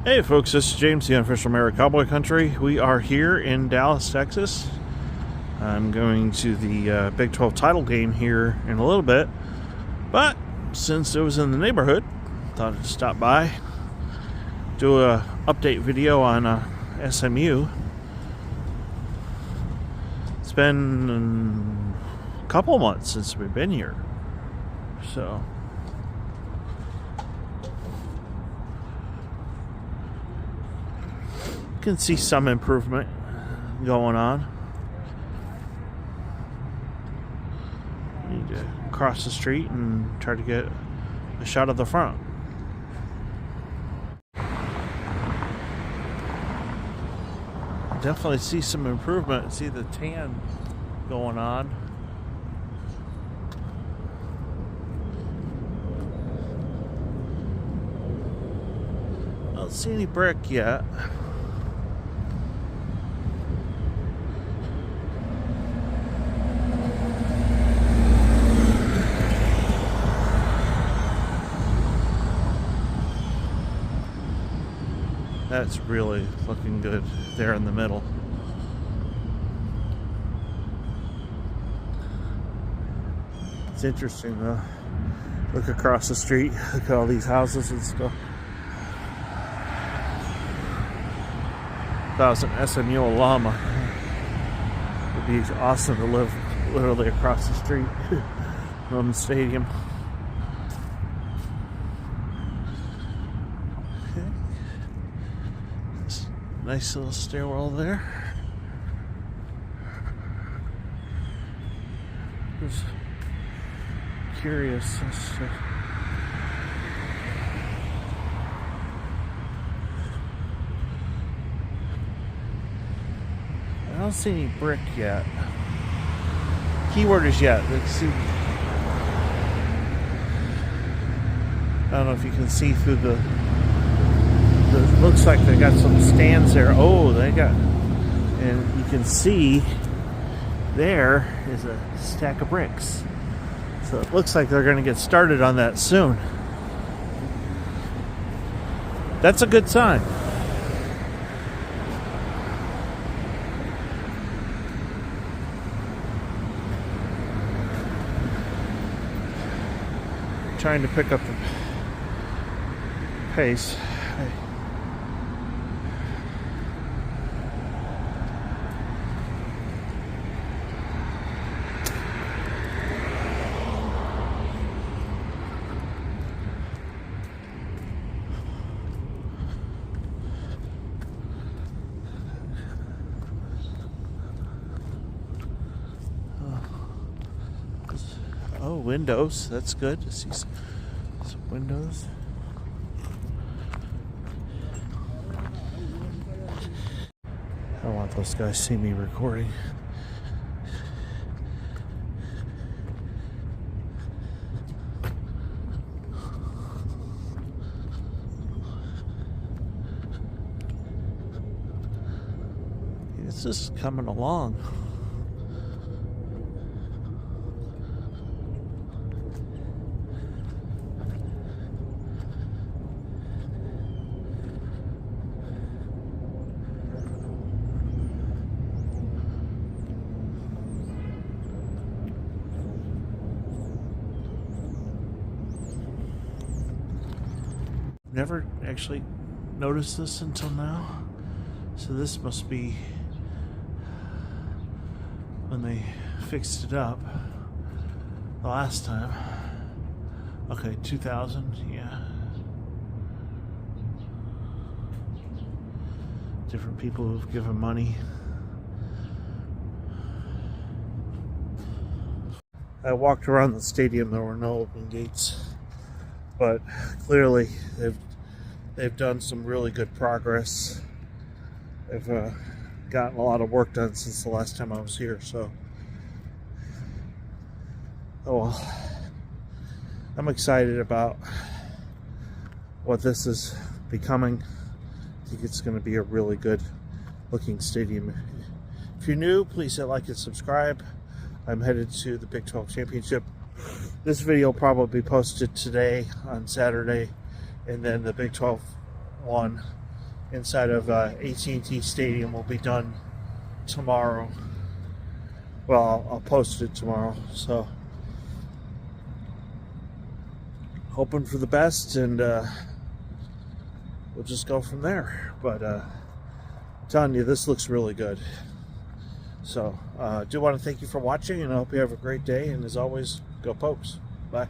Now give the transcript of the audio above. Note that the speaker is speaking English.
Hey folks, this is James, the unofficial mayor of Cowboy Country. We are here in Dallas, Texas. I'm going to the Big 12 title game here in a little bit, but since it was in the neighborhood, thought I'd stop by, do a update video on SMU. It's been a couple months since we've been here, so can see some improvement going on. Need to cross the street and try to get a shot of the front. Definitely see some improvement. See the tan going on. I don't see any brick yet. That's really looking good there in the middle. It's interesting though. Look across the street, look at all these houses and stuff. If I was an SMU alum, it'd be awesome to live literally across the street from the stadium. Nice little stairwell there. Just curious as to I don't see any brick yet. Keyword is yet. Let's see. I don't know if you can see through the looks like they got some stands there. Oh, they got, and you can see there is a stack of bricks. So it looks like they're going to get started on that soon. That's a good sign. Trying to pick up the pace. Oh, windows. That's good to see some windows. I don't want those guys to see me recording. It's just coming along. Never actually noticed this until now. So this must be when they fixed it up the last time. Okay, 2000, yeah. Different people who've given money. I walked around the stadium, there were no open gates. But clearly they've done some really good progress. They've gotten a lot of work done since the last time I was here, so oh well. I'm excited about what this is becoming. I think it's going to be a really good looking stadium. If you're new, please hit like and subscribe. I'm headed to the Big 12 Championship. This video will probably be posted today on Saturday, and then the Big 12 one inside of AT&T Stadium will be done tomorrow. Well, I'll post it tomorrow, so hoping for the best, and we'll just go from there. But I'm telling you, this looks really good. So I do want to thank you for watching, and I hope you have a great day, and as always, go Pokes. Bye.